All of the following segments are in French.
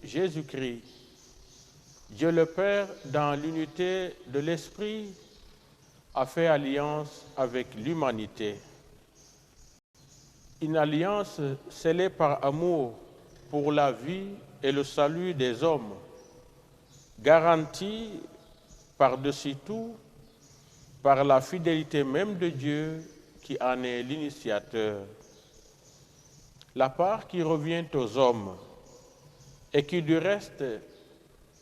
Jésus-Christ, Dieu le Père, dans l'unité de l'Esprit, a fait alliance avec l'humanité. Une alliance scellée par amour pour la vie et le salut des hommes, garantie par-dessus tout par la fidélité même de Dieu qui en est l'initiateur. La part qui revient aux hommes et qui du reste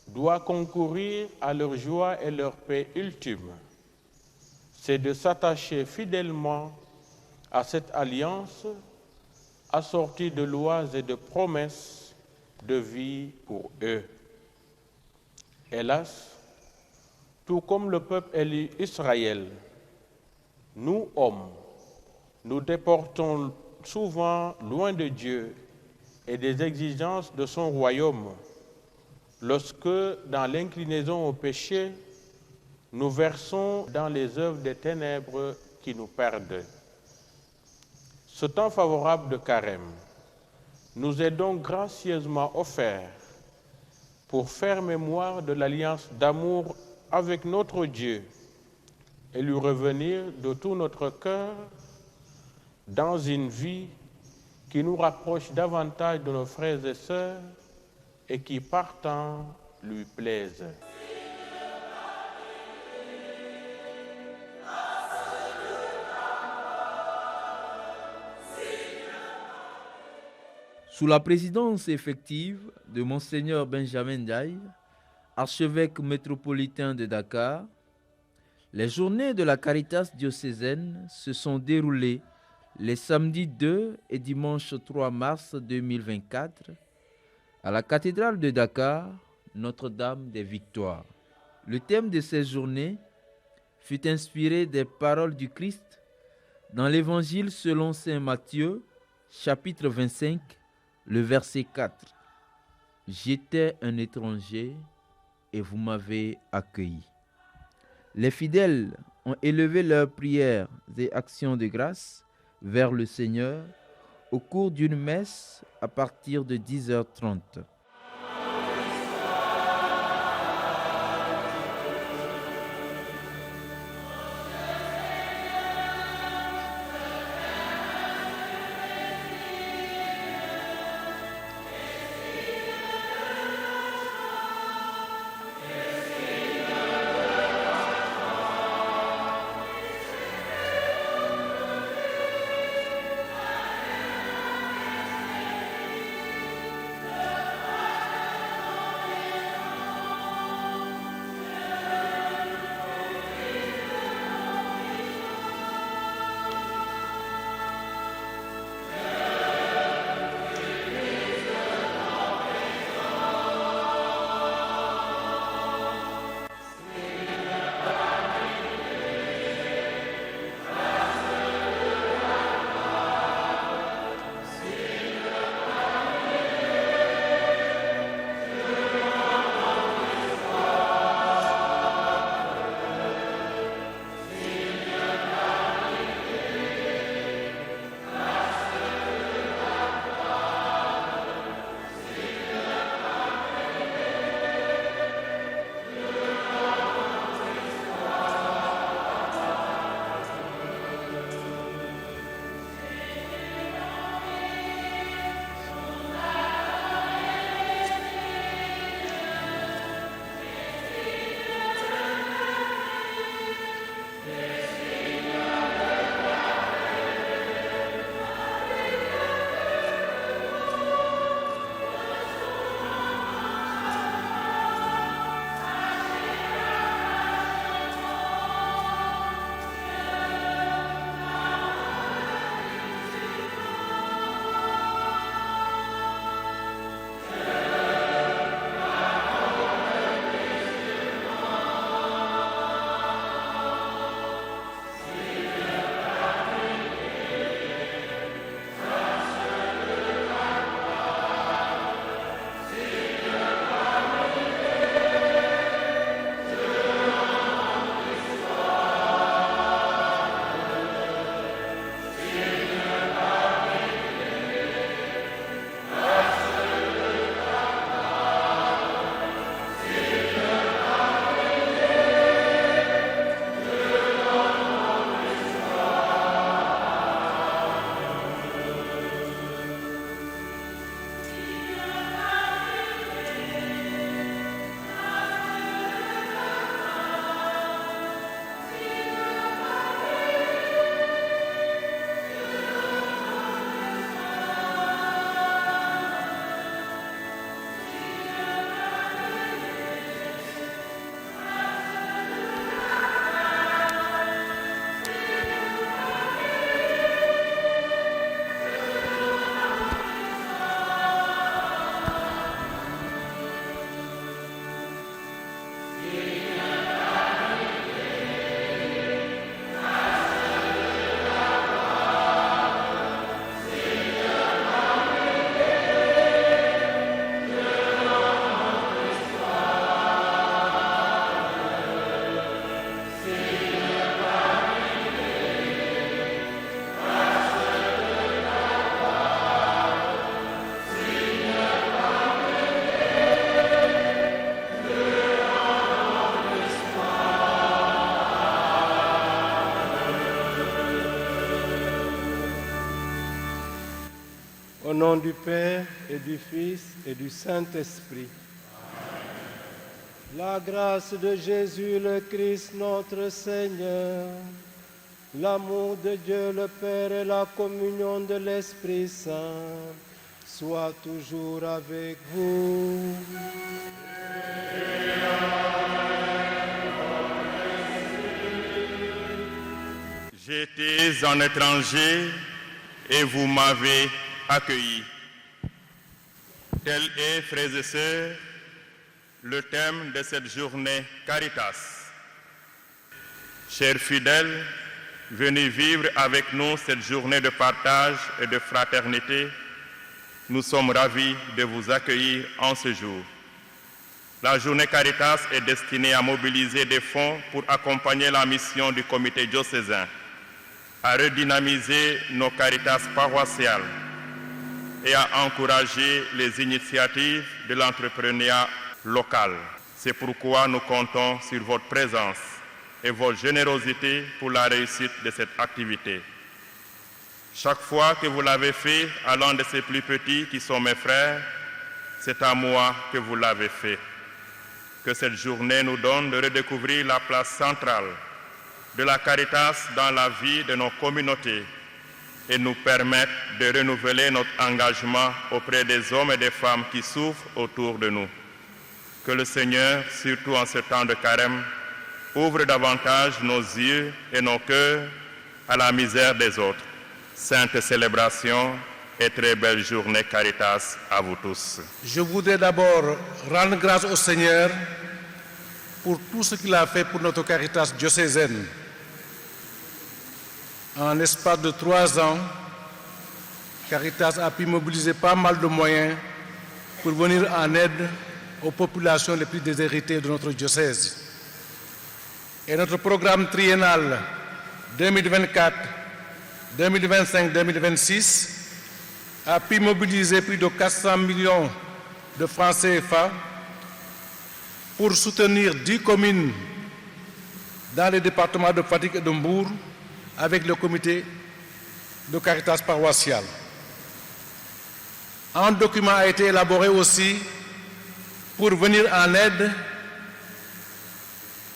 doit concourir à leur joie et leur paix ultime, c'est de s'attacher fidèlement à cette alliance assortie de lois et de promesses de vie pour eux. Hélas, tout comme le peuple élu Israël, nous, hommes, nous déportons souvent loin de Dieu et des exigences de son royaume, lorsque, dans l'inclinaison au péché, nous versons dans les œuvres des ténèbres qui nous perdent. Ce temps favorable de carême nous est donc gracieusement offert pour faire mémoire de l'alliance d'amour avec notre Dieu et lui revenir de tout notre cœur dans une vie qui nous rapproche davantage de nos frères et sœurs et qui, partant, lui plaise. Sous la présidence effective de Monseigneur Benjamin Ndiaye, archevêque métropolitain de Dakar, les journées de la Caritas diocésaine se sont déroulées les samedis 2 et dimanche 3 mars 2024 à la cathédrale de Dakar, Notre-Dame des Victoires. Le thème de ces journées fut inspiré des paroles du Christ dans l'Évangile selon saint Matthieu, chapitre 25, le verset 4. « J'étais un étranger et vous m'avez accueilli. » Les fidèles ont élevé leurs prières et actions de grâce vers le Seigneur au cours d'une messe à partir de 10h30. nom du Père et du Fils et du Saint-Esprit. La grâce de Jésus le Christ notre Seigneur, l'amour de Dieu le Père et la communion de l'Esprit Saint soient toujours avec vous. J'étais un étranger et vous m'avez accueilli. Tel est, frères et sœurs, le thème de cette journée Caritas. Chers fidèles, venez vivre avec nous cette journée de partage et de fraternité. Nous sommes ravis de vous accueillir en ce jour. La journée Caritas est destinée à mobiliser des fonds pour accompagner la mission du comité diocésain, à redynamiser nos Caritas paroissiales et à encourager les initiatives de l'entrepreneuriat local. C'est pourquoi nous comptons sur votre présence et votre générosité pour la réussite de cette activité. Chaque fois que vous l'avez fait à l'un de ces plus petits qui sont mes frères, c'est à moi que vous l'avez fait. Que cette journée nous donne de redécouvrir la place centrale de la Caritas dans la vie de nos communautés et nous permette de renouveler notre engagement auprès des hommes et des femmes qui souffrent autour de nous. Que le Seigneur, surtout en ce temps de carême, ouvre davantage nos yeux et nos cœurs à la misère des autres. Sainte célébration et très belle journée Caritas à vous tous. Je voudrais d'abord rendre grâce au Seigneur pour tout ce qu'il a fait pour notre Caritas diocésaine. En l'espace de 3 ans, Caritas a pu mobiliser pas mal de moyens pour venir en aide aux populations les plus déshéritées de notre diocèse. Et notre programme triennal 2024, 2025, 2026 a pu mobiliser plus de 400 millions de francs CFA pour soutenir 10 communes dans les départements de Fatick et de Mbour avec le comité de Caritas paroissiale. Un document a été élaboré aussi pour venir en aide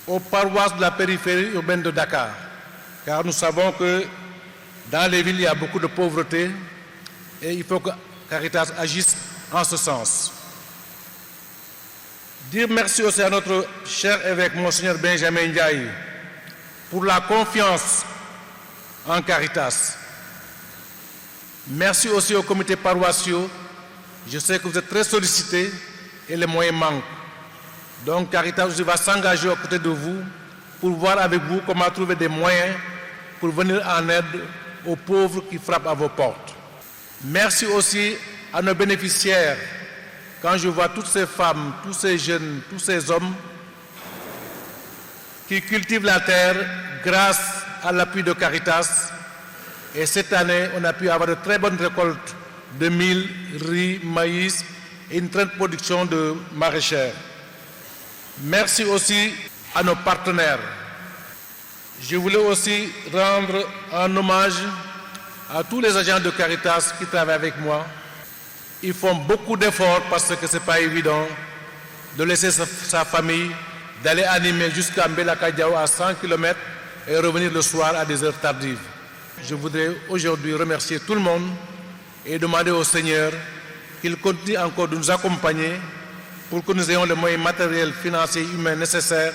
aux paroisses de la périphérie urbaine de Dakar, car nous savons que dans les villes, il y a beaucoup de pauvreté et il faut que Caritas agisse en ce sens. Dire merci aussi à notre cher évêque, Monseigneur Benjamin Ndiaye, pour la confiance en Caritas. Merci aussi aux comités paroissiaux. Je sais que vous êtes très sollicités et les moyens manquent. Donc Caritas aussi va s'engager à côté de vous pour voir avec vous comment trouver des moyens pour venir en aide aux pauvres qui frappent à vos portes. Merci aussi à nos bénéficiaires. Quand je vois toutes ces femmes, tous ces jeunes, tous ces hommes qui cultivent la terre grâce à l'appui de Caritas. Et cette année, on a pu avoir de très bonnes récoltes de mil, riz, maïs et une très bonne production de maraîchères. Merci aussi à nos partenaires. Je voulais aussi rendre un hommage à tous les agents de Caritas qui travaillent avec moi. Ils font beaucoup d'efforts parce que ce n'est pas évident de laisser sa famille, d'aller animer jusqu'à Mbelakadiao à 100 km et revenir le soir à des heures tardives. Je voudrais aujourd'hui remercier tout le monde et demander au Seigneur qu'il continue encore de nous accompagner pour que nous ayons les moyens matériels, financiers et humains nécessaires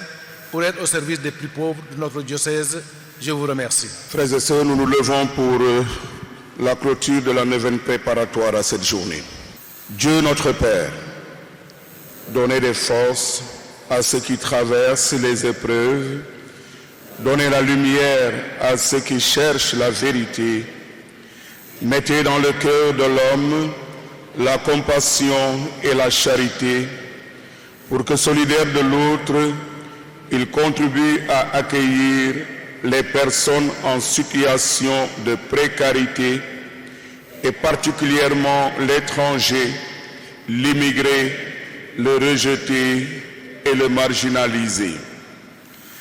pour être au service des plus pauvres de notre diocèse. Je vous remercie. Frères et sœurs, nous nous levons pour la clôture de la neuvaine préparatoire à cette journée. Dieu notre Père, donnez des forces à ceux qui traversent les épreuves, donnez la lumière à ceux qui cherchent la vérité, mettez dans le cœur de l'homme la compassion et la charité, pour que solidaire de l'autre, il contribue à accueillir les personnes en situation de précarité et particulièrement l'étranger, l'immigré, le rejeté et le marginalisé.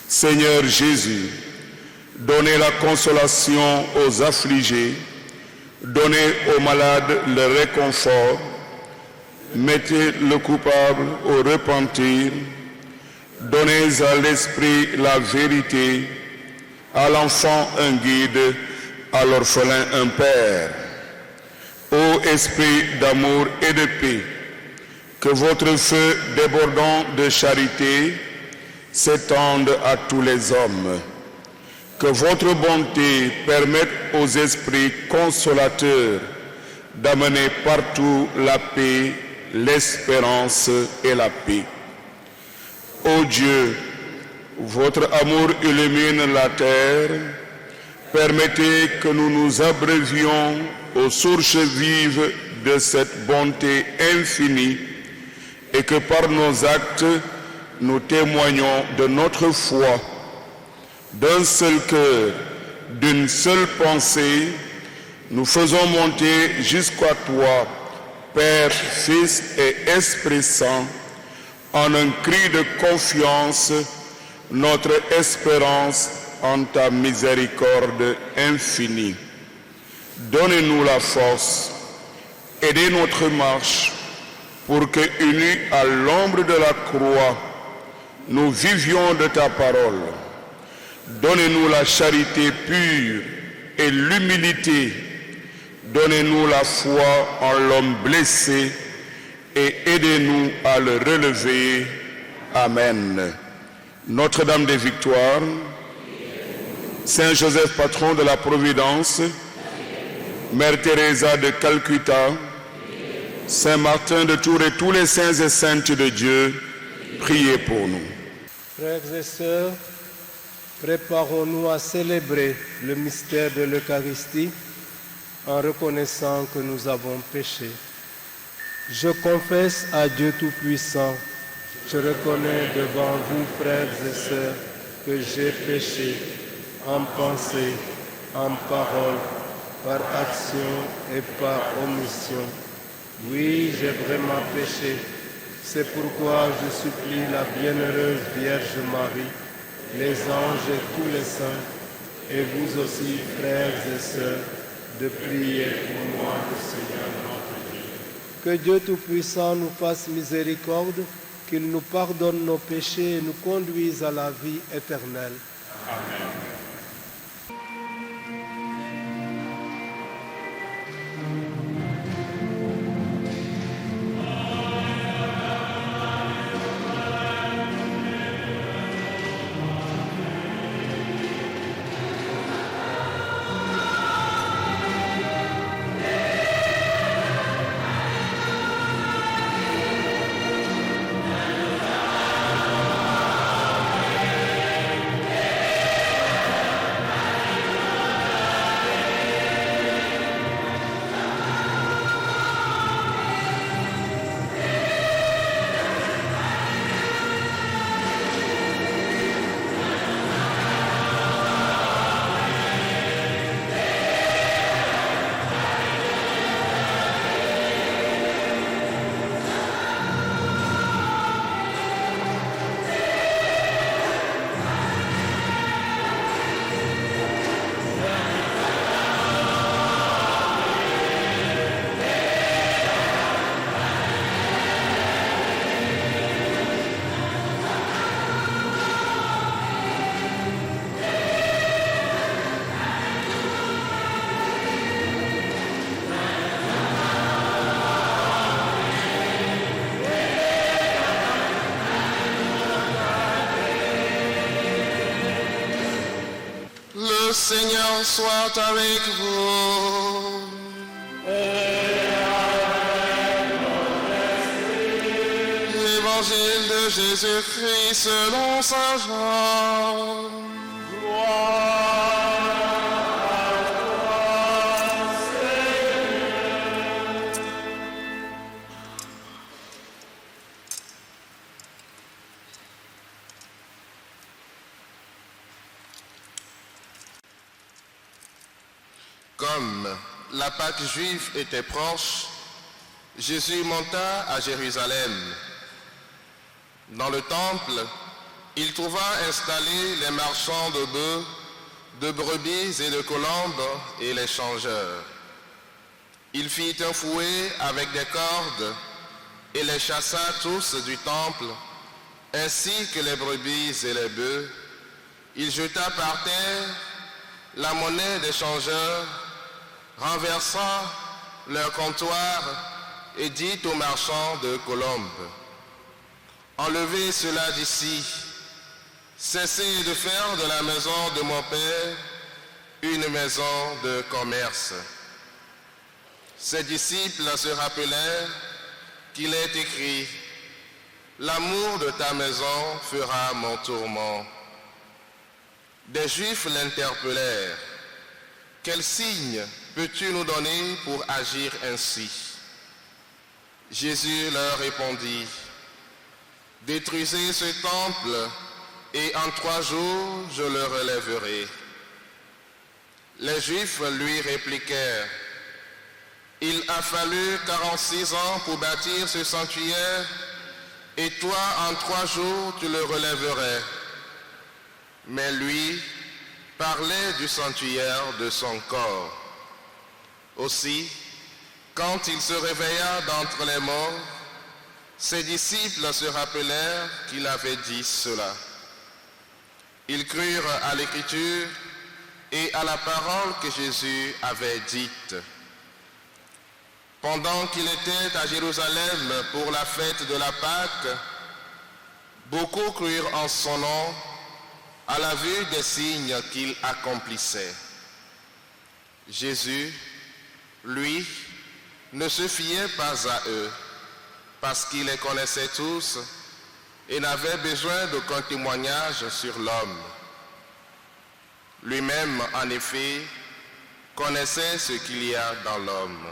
Seigneur Jésus, donnez la consolation aux affligés, Donnez aux malades le réconfort. Mettez le coupable au repentir. Donnez à l'esprit la vérité, à l'enfant un guide, à l'orphelin un père. Ô esprit d'amour et de paix, que votre feu débordant de charité s'étende à tous les hommes. Que votre bonté permette aux esprits consolateurs d'amener partout la paix, l'espérance et la paix. Ô Dieu, votre amour illumine la terre. Permettez que nous nous abreuvions aux sources vives de cette bonté infinie et que par nos actes, nous témoignons de notre foi. D'un seul cœur, d'une seule pensée, nous faisons monter jusqu'à toi, Père, Fils et Esprit Saint, en un cri de confiance, notre espérance en ta miséricorde infinie. Donnez-nous la force, aidez notre marche, pour que, unis à l'ombre de la croix, nous vivions de ta parole. Donnez-nous la charité pure et l'humilité. Donnez-nous la foi en l'homme blessé et aidez-nous à le relever. Amen. Notre-Dame des Victoires, Saint Joseph, patron de la Providence, Mère Teresa de Calcutta, Saint Martin de Tours et tous les saints et saintes de Dieu, priez pour nous. Frères et sœurs, préparons-nous à célébrer le mystère de l'Eucharistie en reconnaissant que nous avons péché. Je confesse à Dieu Tout-Puissant, je reconnais devant vous, frères et sœurs, que j'ai péché en pensée, en parole, par action et par omission. Oui, j'ai vraiment péché. C'est pourquoi je supplie la bienheureuse Vierge Marie, les anges et tous les saints, et vous aussi, frères et sœurs, de prier pour moi, le Seigneur notre Dieu. Que Dieu Tout-Puissant nous fasse miséricorde, qu'il nous pardonne nos péchés et nous conduise à la vie éternelle. Amen. Le Seigneur soit avec vous. Évangile de Jésus-Christ selon saint Jean. Gloire à toi, Seigneur. Comme la Pâque juive était proche, Jésus monta à Jérusalem. Dans le temple, il trouva installés les marchands de bœufs, de brebis et de colombes et les changeurs. Il fit un fouet avec des cordes et les chassa tous du temple, ainsi que les brebis et les bœufs. Il jeta par terre la monnaie des changeurs, renversa leur comptoir et dit aux marchands de colombes: enlevez cela d'ici, cessez de faire de la maison de mon père une maison de commerce. Ses disciples se rappelèrent qu'il est écrit: l'amour de ta maison fera mon tourment. Des Juifs l'interpellèrent: quel signe peux-tu nous donner pour agir ainsi? Jésus leur répondit: détruisez ce temple et en 3 jours je le relèverai. Les Juifs lui répliquèrent: il a fallu 46 ans pour bâtir ce sanctuaire, et toi en 3 jours tu le relèverais. Mais lui parlait du sanctuaire de son corps. Aussi, quand il se réveilla d'entre les morts, ses disciples se rappelèrent qu'il avait dit cela. Ils crurent à l'Écriture et à la parole que Jésus avait dite. Pendant qu'il était à Jérusalem pour la fête de la Pâque, beaucoup crurent en son nom à la vue des signes qu'il accomplissait. Jésus, lui, ne se fiait pas à eux, parce qu'il les connaissait tous et n'avait besoin d'aucun témoignage sur l'homme. Lui-même, en effet, connaissait ce qu'il y a dans l'homme.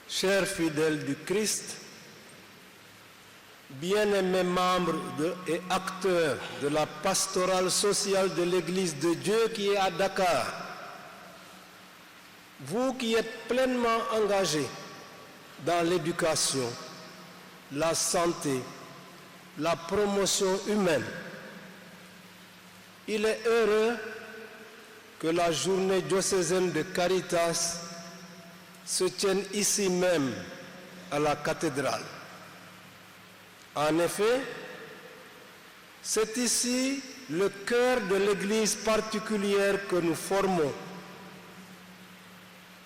Chers fidèles du Christ, bien-aimés membres et acteurs de la pastorale sociale de l'Église de Dieu qui est à Dakar, vous qui êtes pleinement engagés dans l'éducation, la santé, la promotion humaine, il est heureux que la journée diocésaine de Caritas se tiennent ici même à la cathédrale. En effet, c'est ici le cœur de l'Église particulière que nous formons.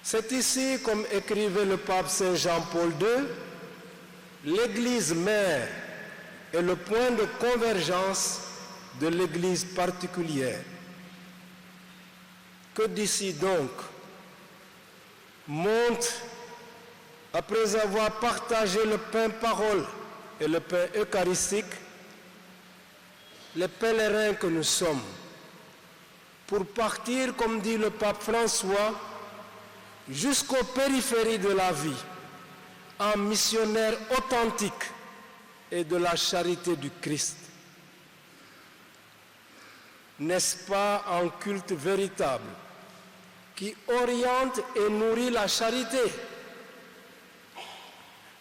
C'est ici, comme écrivait le pape Saint Jean-Paul II, l'Église mère est le point de convergence de l'Église particulière. Que d'ici donc monte, après avoir partagé le pain-parole et le pain eucharistique, les pèlerins que nous sommes, pour partir, comme dit le pape François, jusqu'aux périphéries de la vie, en missionnaire authentique et de la charité du Christ. N'est-ce pas un culte véritable qui oriente et nourrit la charité?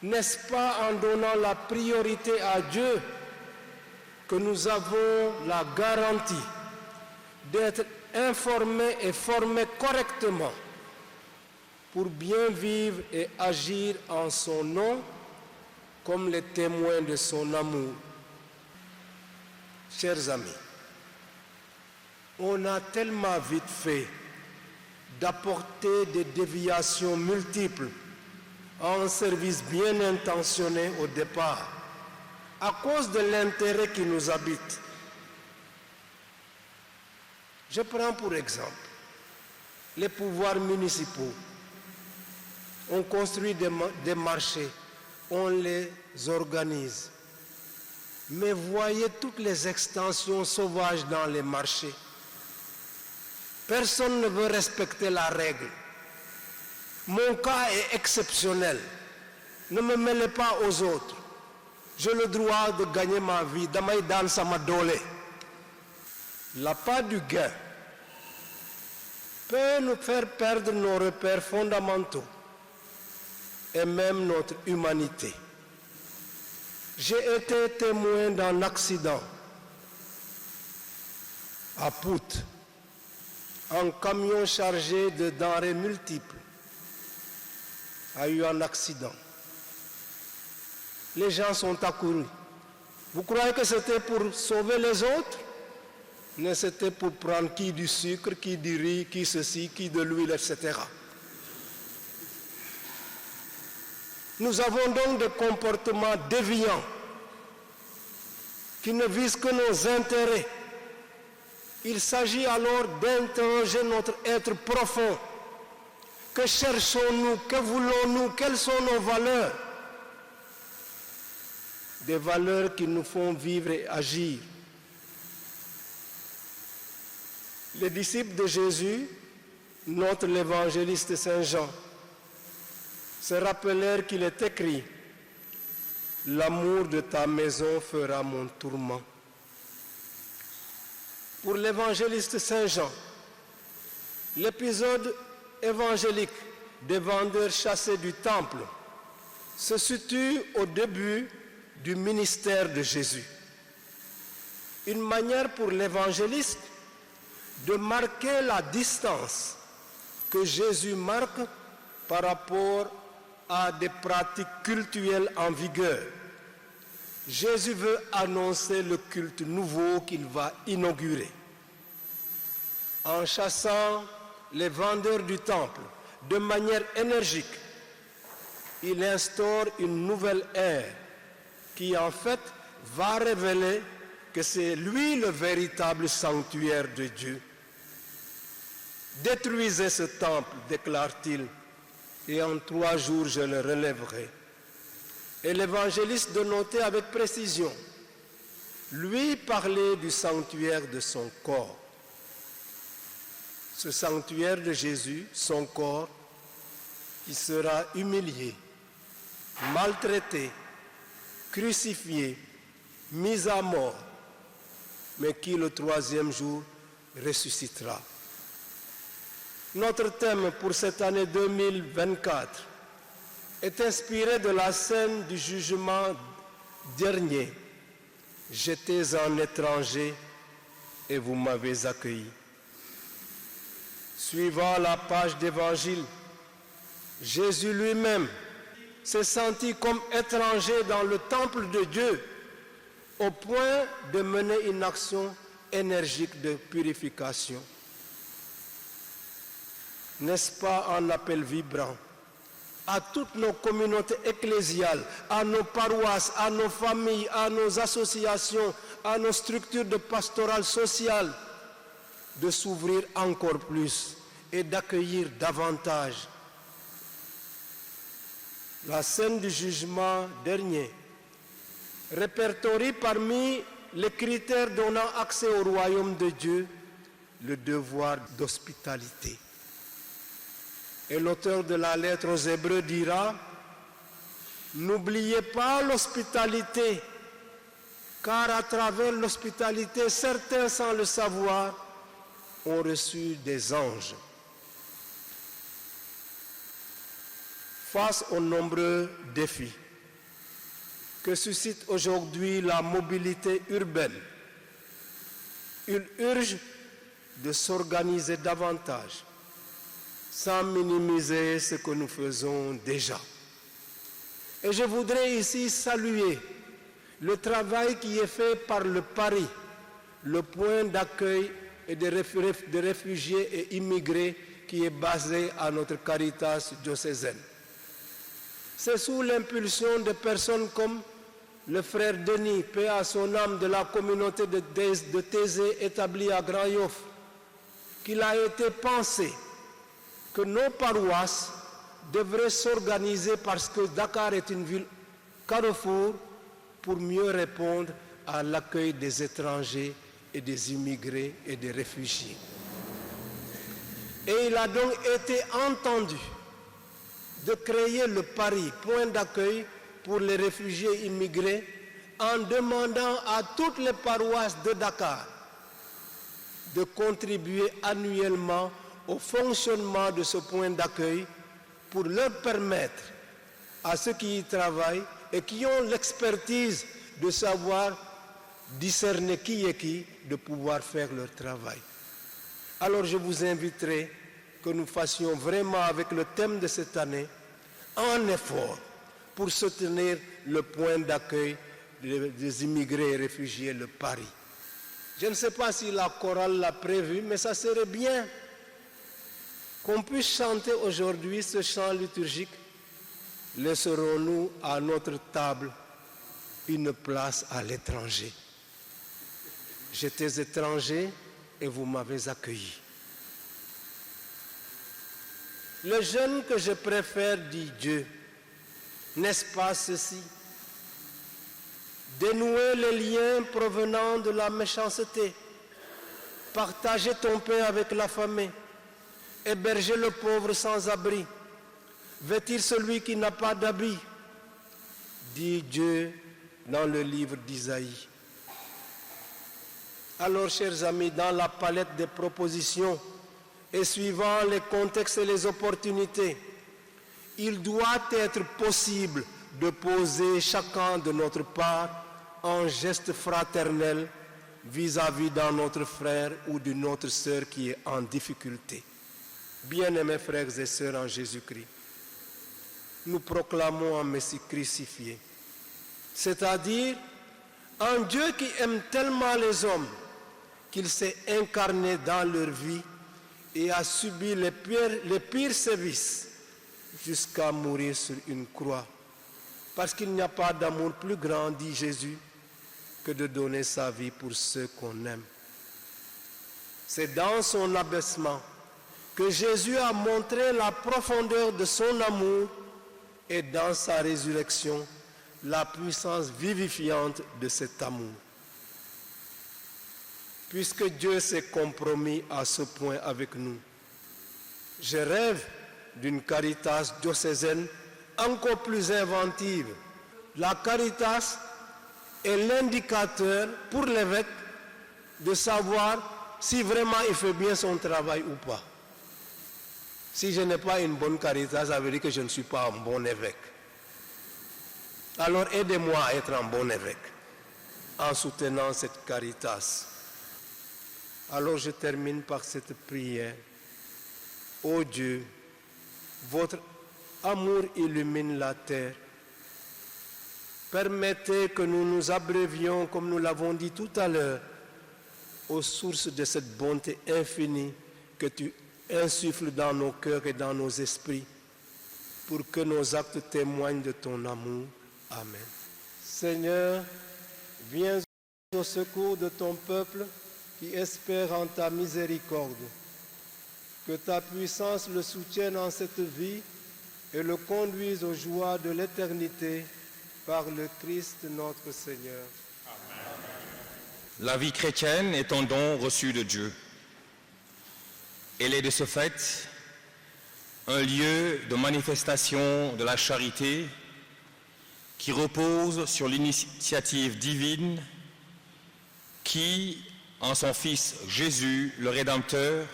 N'est-ce pas en donnant la priorité à Dieu que nous avons la garantie d'être informés et formés correctement pour bien vivre et agir en son nom comme les témoins de son amour? Chers amis, on a tellement vite fait d'apporter des déviations multiples à un service bien intentionné au départ, à cause de l'intérêt qui nous habite. Je prends pour exemple les pouvoirs municipaux. On construit des marchés, on les organise. Mais voyez toutes les extensions sauvages dans les marchés. Personne ne veut respecter la règle. Mon cas est exceptionnel. Ne me mêlez pas aux autres. J'ai le droit de gagner ma vie. Damay dan sama dole. L'appât du gain peut nous faire perdre nos repères fondamentaux et même notre humanité. J'ai été témoin d'un accident à Pout. Un camion chargé de denrées multiples a eu un accident. Les gens sont accourus. Vous croyez que c'était pour sauver les autres? Mais c'était pour prendre qui du sucre, qui du riz, qui ceci, qui de l'huile, etc. Nous avons donc des comportements déviants qui ne visent que nos intérêts. Il s'agit alors d'interroger notre être profond. Que cherchons-nous? Que voulons-nous? Quelles sont nos valeurs? Des valeurs qui nous font vivre et agir. Les disciples de Jésus, notre l'évangéliste Saint Jean, se rappelèrent qu'il est écrit « L'amour de ta maison fera mon tourment ». Pour l'évangéliste Saint Jean, l'épisode évangélique des vendeurs chassés du temple se situe au début du ministère de Jésus. Une manière pour l'évangéliste de marquer la distance que Jésus marque par rapport à des pratiques cultuelles en vigueur. Jésus veut annoncer le culte nouveau qu'il va inaugurer. En chassant les vendeurs du temple de manière énergique, il instaure une nouvelle ère qui en fait va révéler que c'est lui le véritable sanctuaire de Dieu. Détruisez ce temple, déclare-t-il, et en 3 jours je le relèverai. Et l'évangéliste de noter avec précision, lui parlait du sanctuaire de son corps. Ce sanctuaire de Jésus, son corps, qui sera humilié, maltraité, crucifié, mis à mort, mais qui le 3e jour ressuscitera. Notre thème pour cette année 2024 est inspiré de la scène du jugement dernier. J'étais un étranger et vous m'avez accueilli. Suivant la page d'évangile, Jésus lui-même s'est senti comme étranger dans le temple de Dieu au point de mener une action énergique de purification. N'est-ce pas un appel vibrant à toutes nos communautés ecclésiales, à nos paroisses, à nos familles, à nos associations, à nos structures de pastoral sociale, de s'ouvrir encore plus et d'accueillir davantage. La scène du jugement dernier répertorie parmi les critères donnant accès au royaume de Dieu le devoir d'hospitalité. Et l'auteur de la lettre aux Hébreux dira « N'oubliez pas l'hospitalité, car à travers l'hospitalité, certains sans le savoir ont reçu des anges. » Face aux nombreux défis que suscite aujourd'hui la mobilité urbaine, il urge de s'organiser davantage sans minimiser ce que nous faisons déjà. Et je voudrais ici saluer le travail qui est fait par le PARI, le point d'accueil et de réfugiés et immigrés qui est basé à notre Caritas diocésaine. C'est sous l'impulsion de personnes comme le frère Denis, paix à son âme, de la communauté de Thésée établie à Grand Yoff, qu'il a été pensé que nos paroisses devraient s'organiser parce que Dakar est une ville carrefour pour mieux répondre à l'accueil des étrangers et des immigrés et des réfugiés. Et il a donc été entendu de créer le Paris, point d'accueil pour les réfugiés immigrés, en demandant à toutes les paroisses de Dakar de contribuer annuellement au fonctionnement de ce point d'accueil pour leur permettre à ceux qui y travaillent et qui ont l'expertise de savoir discerner qui est qui, de pouvoir faire leur travail. Alors je vous inviterai que nous fassions vraiment avec le thème de cette année un effort pour soutenir le point d'accueil des immigrés et réfugiés, le Paris. Je ne sais pas si la chorale l'a prévu, mais ça serait bien qu'on puisse chanter aujourd'hui ce chant liturgique. Laisserons-nous à notre table une place à l'étranger. J'étais étranger et vous m'avez accueilli. Le jeune que je préfère, dit Dieu, n'est-ce pas ceci? Dénouer les liens provenant de la méchanceté, partager ton pain avec l'affamé, héberger le pauvre sans abri, vêtir celui qui n'a pas d'habit, dit Dieu dans le livre d'Isaïe. Alors, chers amis, dans la palette des propositions et suivant les contextes et les opportunités, il doit être possible de poser chacun de notre part un geste fraternel vis-à-vis d'un autre frère ou d'une autre sœur qui est en difficulté. Bien-aimés frères et sœurs en Jésus-Christ, nous proclamons un Messie crucifié, c'est-à-dire un Dieu qui aime tellement les hommes qu'il s'est incarné dans leur vie et a subi les pires sévices jusqu'à mourir sur une croix. Parce qu'il n'y a pas d'amour plus grand, dit Jésus, que de donner sa vie pour ceux qu'on aime. C'est dans son abaissement que Jésus a montré la profondeur de son amour et dans sa résurrection, la puissance vivifiante de cet amour. Puisque Dieu s'est compromis à ce point avec nous, je rêve d'une Caritas diocésaine encore plus inventive. La Caritas est l'indicateur pour l'évêque de savoir si vraiment il fait bien son travail ou pas. Si je n'ai pas une bonne Caritas, ça veut dire que je ne suis pas un bon évêque. Alors aidez-moi à être un bon évêque en soutenant cette Caritas. Alors je termine par cette prière. Ô Dieu, votre amour illumine la terre. Permettez que nous nous abrévions, comme nous l'avons dit tout à l'heure, aux sources de cette bonté infinie que tu insuffles dans nos cœurs et dans nos esprits, pour que nos actes témoignent de ton amour. Amen. Seigneur, viens au secours de ton peuple qui espère en ta miséricorde. Que ta puissance le soutienne en cette vie et le conduise aux joies de l'éternité par le Christ notre Seigneur. Amen. La vie chrétienne est un don reçu de Dieu. Elle est de ce fait un lieu de manifestation de la charité qui repose sur l'initiative divine qui, en son Fils Jésus, le Rédempteur,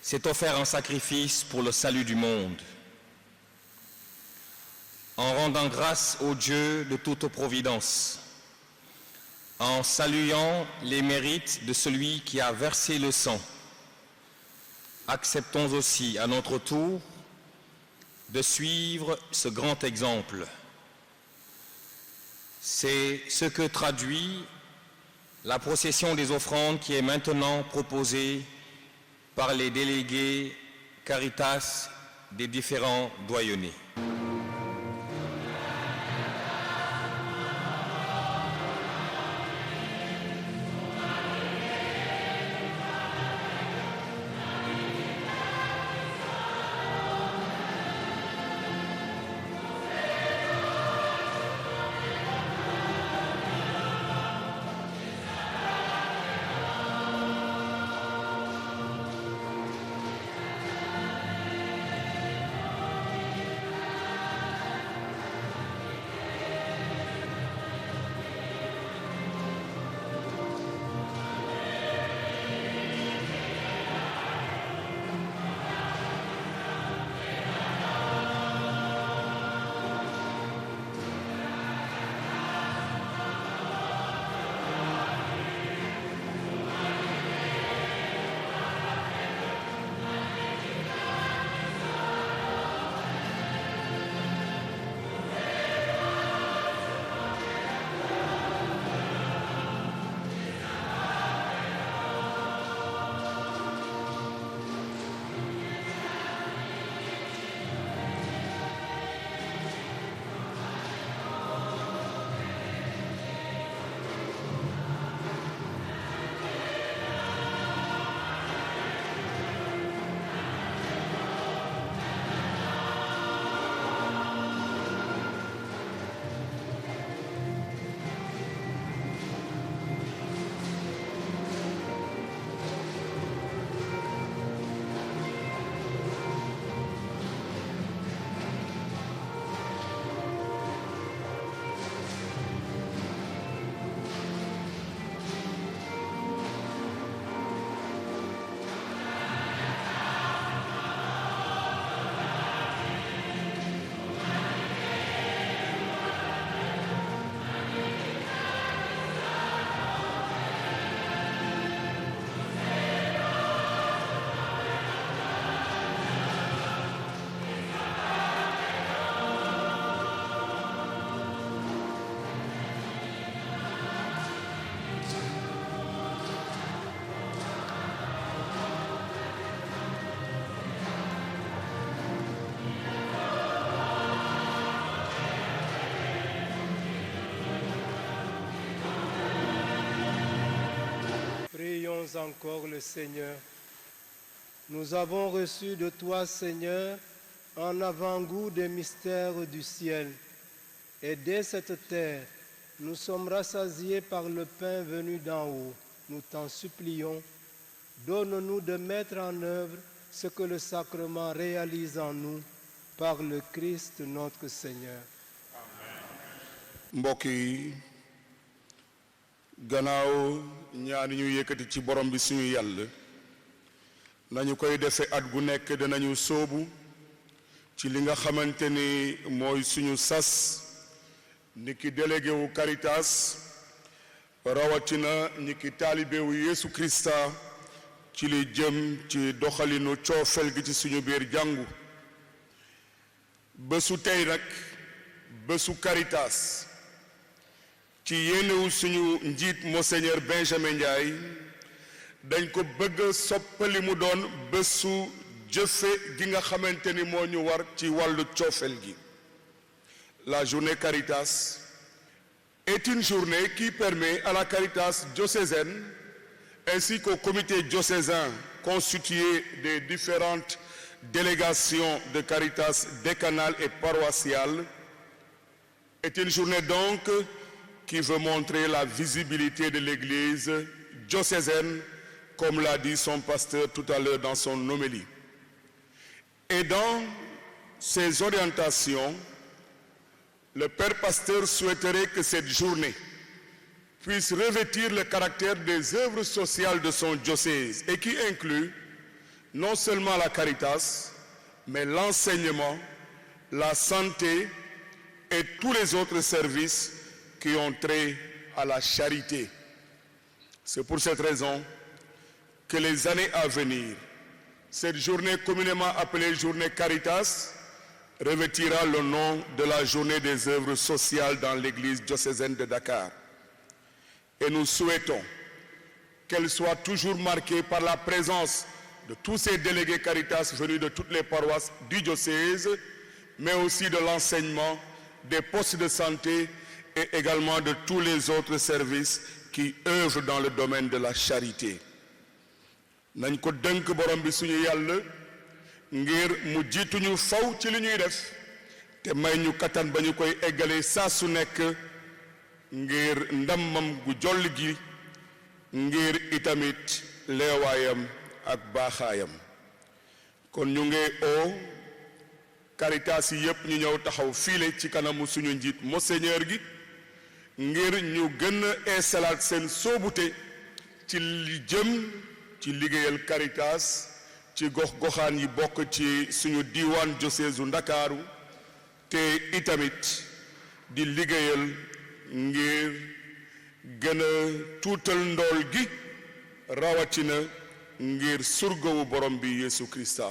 s'est offert en sacrifice pour le salut du monde. En rendant grâce au Dieu de toute providence, en saluant les mérites de celui qui a versé le sang, acceptons aussi à notre tour de suivre ce grand exemple. C'est ce que traduit la procession des offrandes qui est maintenant proposée par les délégués Caritas des différents doyennés. prions encore le Seigneur. Nous avons reçu de toi, Seigneur, un avant-goût des mystères du ciel. Et dès cette terre, nous sommes rassasiés par le pain venu d'en haut. Nous t'en supplions, donne-nous de mettre en œuvre ce que le sacrement réalise en nous par le Christ notre Seigneur. mbokk yi gannaaw ñaan ñu yëkkati ci borom bi suñu yàlla nañu koy defee at gu nekk danañu sóobu ci li nga xamante ni mooy suñu sas niki délégué wu Caritas rawatina niki taalibe wu Yeesu Krista ci li jëm ci doxalinu coofel gi ci suñu biir jàngu bésu tey nag bésu Caritas ci yéenewu suñu njiit Monseigneur Benjamin Ndiaye dañ ko bëgg soppali mu doon bésu jëfe gi nga xamante ni moo ñu war ci wàllu coofel gi. La journée Caritas est une journée qui permet à la Caritas diocésaine ainsi qu'au comité diocésain constitué des différentes délégations de Caritas décanales et paroissiales est une journée donc qui veut montrer la visibilité de l'Église diocésaine, comme l'a dit son pasteur tout à l'heure dans son homélie. Et dans ses orientations, le Père pasteur souhaiterait que cette journée puisse revêtir le caractère des œuvres sociales de son diocèse et qui inclut non seulement la Caritas, mais l'enseignement, la santé et tous les autres services qui ont trait à la charité. C'est pour cette raison que les années à venir, cette journée communément appelée journée Caritas revêtira le nom de la journée des œuvres sociales dans l'église diocésaine de Dakar. Et nous souhaitons qu'elle soit toujours marquée par la présence de tous ces délégués Caritas venus de toutes les paroisses du diocèse, mais aussi de l'enseignement, des postes de santé et également de tous les autres services qui œuvrent dans le domaine de la charité. nañ ko dënk borom bi suñu yàlla ngir mu jiituñu faw ci li ñuy def te may ñu kattan ba ñu koy eggalee saa su nekk ngir ndamam gu joll gi ngir itamit leewaayam ak baaxaayam kon ñu ngi oo Caritas yi yépp ñu ñëw taxaw fiile ci kanamu suñu njiit Monseigneur gi ngir ñu gën a installaat seen soobute ci li jëm ci liggéeyal Caritas ci gox-goxaan yi bokk ci suñu diiwaan diocèse u Ndakaaru te itamit di liggéeyal ngir gën a tuutal ndool gi rawatina ngir surgawu borom bi Yeesu Krista.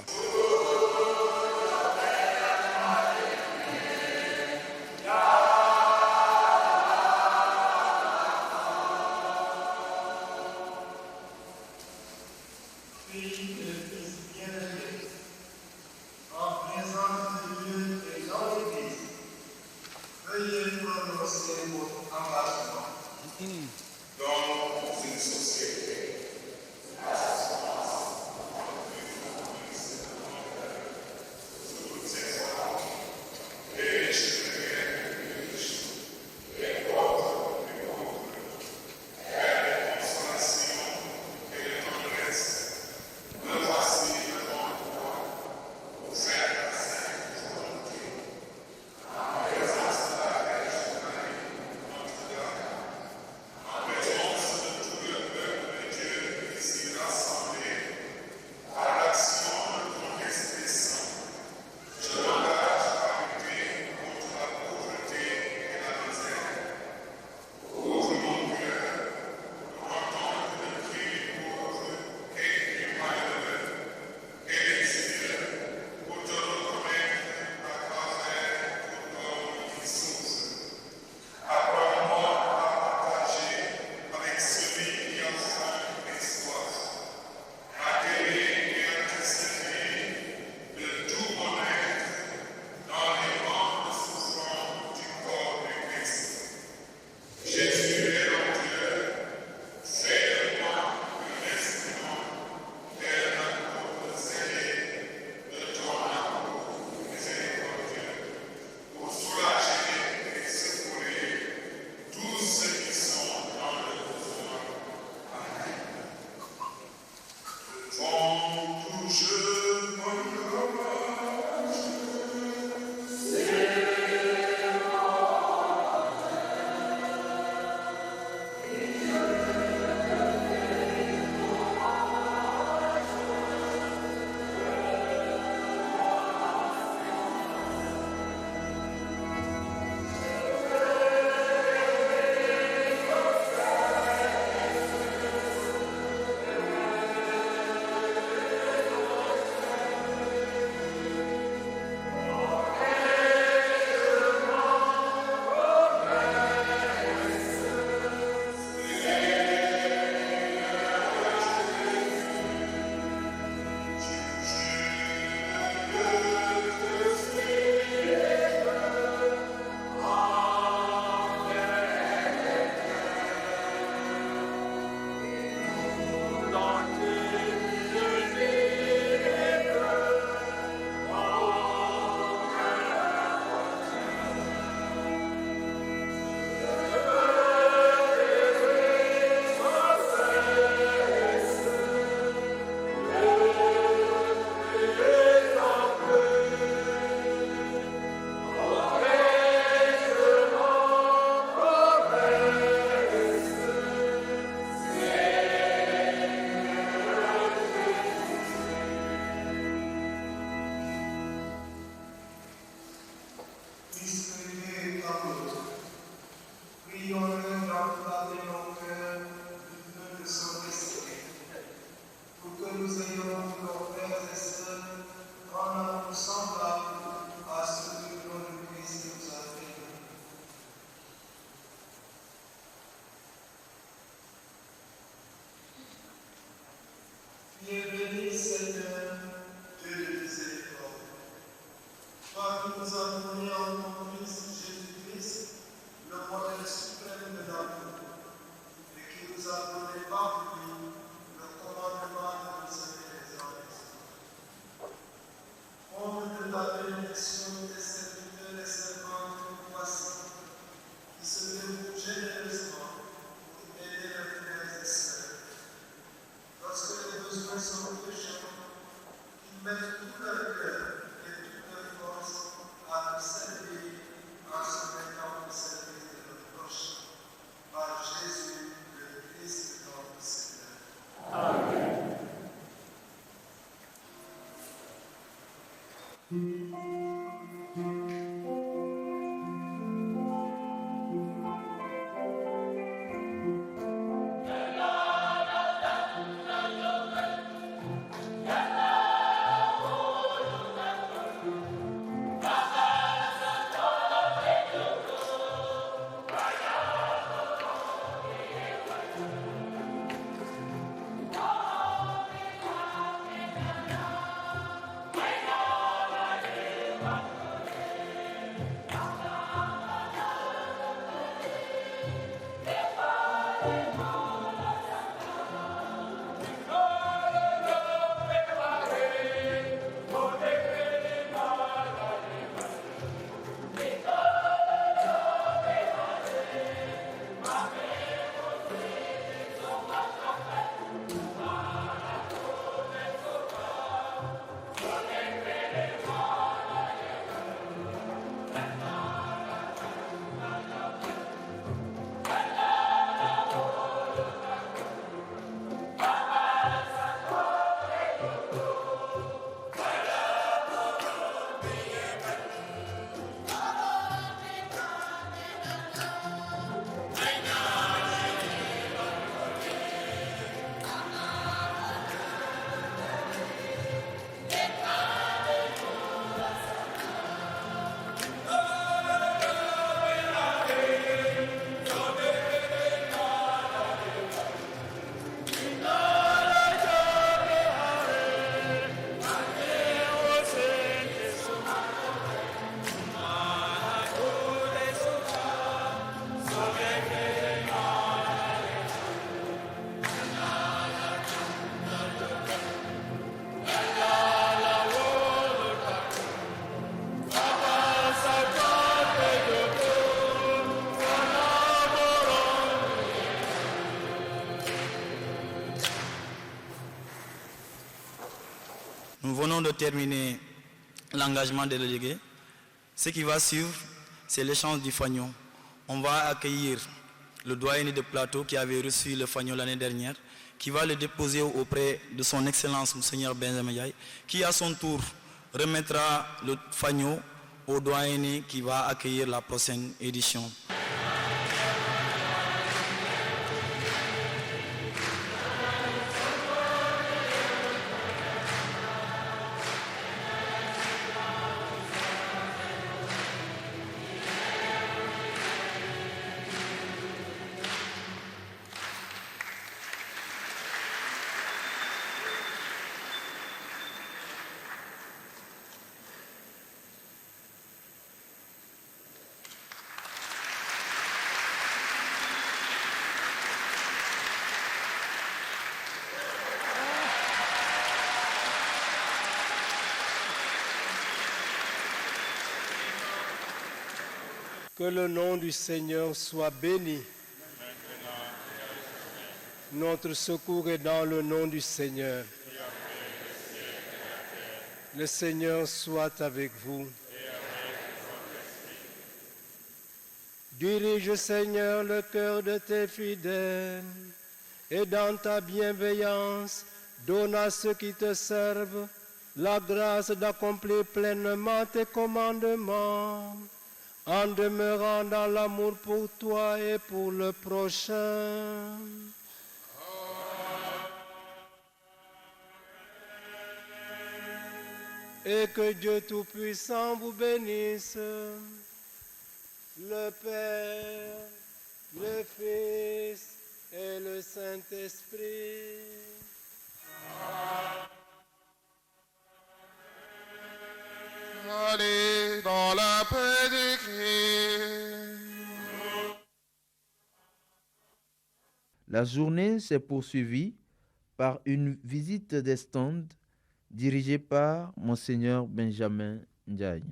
nous a donné en ton Fils Jésus-Christ, le modèle suprême de l'amour, et qui nous a donné par lui le commandement de nous aimer les uns les autres. Compte de ta bénédiction des serviteurs et servantes croissants, qui se dévouent généreusement pour aider les frères et sœurs. Lorsque les besoins sont urgents, ils mettent tout leur cœur et toute leur force à nous servir en se mettant au service de nos prochains. Par Jésus, le Christ, notre Seigneur. Amen. Nous venons de terminer l'engagement des délégués. Ce qui va suivre, c'est l'échange du fanion. On va accueillir le doyen de plateau qui avait reçu le fanion l'année dernière, qui va le déposer auprès de son Excellence Monseigneur Benjamin Ndiaye, qui à son tour remettra le fanion au doyen qui va accueillir la prochaine édition. Que le nom du Seigneur soit béni. Notre secours est dans le nom du Seigneur. Le Seigneur soit avec vous. Dirige, Seigneur, le cœur de tes fidèles et dans ta bienveillance, donne à ceux qui te servent la grâce d'accomplir pleinement tes commandements, en demeurant dans l'amour pour toi et pour le prochain. Et que Dieu Tout-Puissant vous bénisse, le Père, le Fils et le Saint-Esprit. Allez dans dans la paix du Christ. La journée s'est poursuivie par une visite des stands dirigée par Monseigneur Benjamin Ndiaye.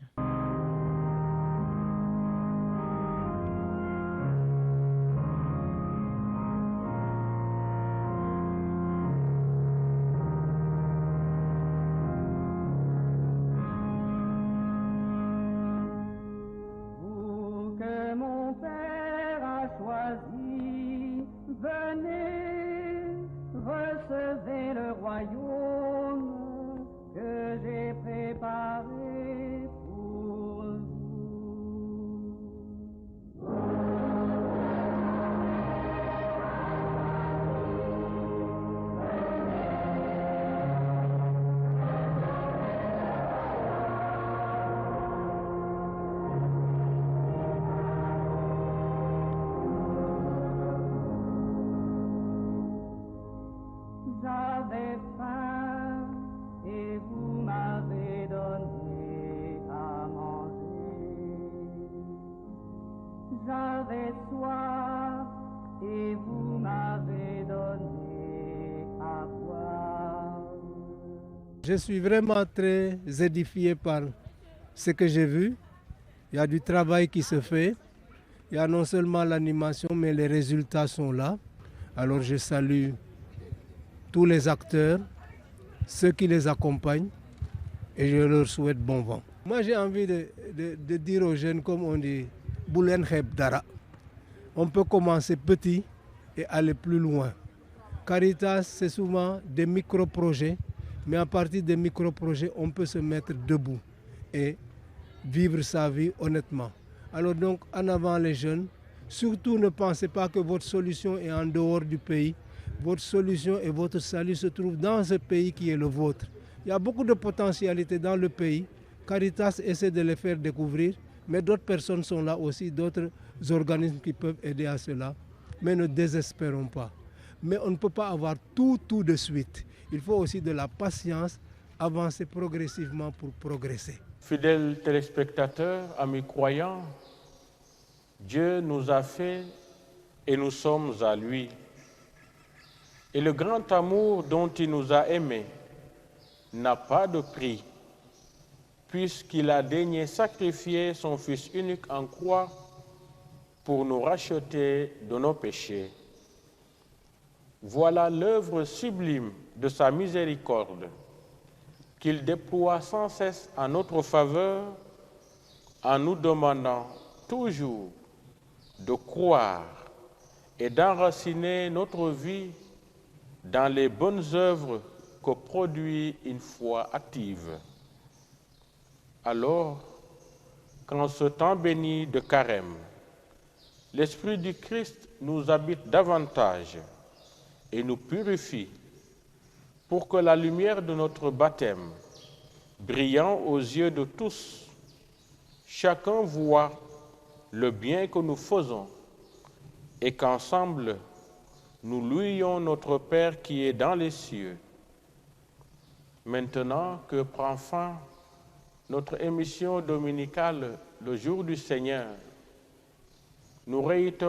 Vous que mon Père a choisi, venez, recevez le royaume que j'ai préparé pour vous. J'avais faim et vous m'avez donné à manger. J'avais soif et vous m'avez donné à boire. Je suis vraiment très édifié par ce que j'ai vu. Il y a du travail qui se fait. Il y a non seulement l'animation, mais les résultats sont là. Alors je salue tous les acteurs, ceux qui les accompagnent, et je leur souhaite bon vent. Moi j'ai envie de dire aux jeunes, comme on dit, Boulen Kheb Dara. On peut commencer petit et aller plus loin. Caritas, c'est souvent des micro-projets, mais à partir des micro-projets, on peut se mettre debout et vivre sa vie honnêtement. Alors donc, en avant les jeunes, surtout ne pensez pas que votre solution est en dehors du pays. Votre solution et votre salut se trouvent dans ce pays qui est le vôtre. Il y a beaucoup de potentialités dans le pays. Caritas essaie de les faire découvrir, mais d'autres personnes sont là aussi, d'autres organismes qui peuvent aider à cela. Mais ne désespérons pas. Mais on ne peut pas avoir tout de suite. Il faut aussi de la patience, avancer progressivement pour progresser. Fidèles téléspectateurs, amis croyants, Dieu nous a fait et nous sommes à lui. Et le grand amour dont il nous a aimés n'a pas de prix, puisqu'il a daigné sacrifier son Fils unique en croix pour nous racheter de nos péchés. Voilà l'œuvre sublime de sa miséricorde qu'il déploie sans cesse en notre faveur en nous demandant toujours de croire et d'enraciner notre vie dans les bonnes œuvres que produit une foi active. Alors, qu'en ce temps béni de Carême, l'Esprit du Christ nous habite davantage et nous purifie pour que la lumière de notre baptême, brillant aux yeux de tous, chacun voit le bien que nous faisons et qu'ensemble, nous louions notre Père qui est dans les cieux. Maintenant que prend fin notre émission dominicale, le jour du Seigneur, nous réitérons